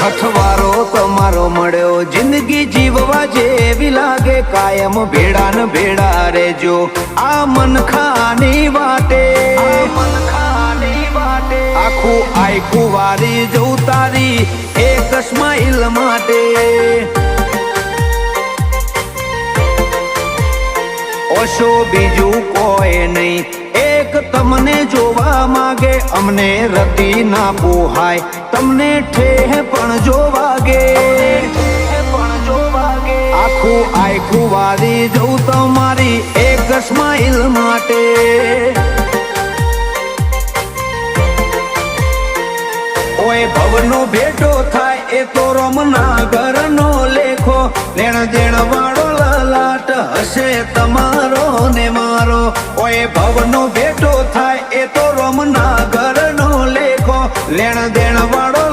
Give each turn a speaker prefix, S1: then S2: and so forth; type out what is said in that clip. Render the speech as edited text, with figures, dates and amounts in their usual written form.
S1: અઠવારો તમારો મળ્યો જિંદગી જીવવા જેવી લાગે કાયમ ભેડા ને ભેડા રેજો આ મનખાની વાટે આખું આખું વારી જવું તારી એક સ્માઈલ માટે ઓશો બીજું કોઈ નહીં એક તમને જોવા માંગે અમને રતી ના પોહાય તમને ઠેહ પણ જો વાગે આખું આખું વારી જવું તમારી એક સ્માઈલ માટે ઓય ભવનો ભેટો થાય એ તો રમના ઘરનો લેખો લેણ દેણ વાળો લલાટ હશે તમારો ને મારો ઓય ભવનો ભેટો થાય એ તો રમના ઘરનો લેખો લેણ દેણ વાળો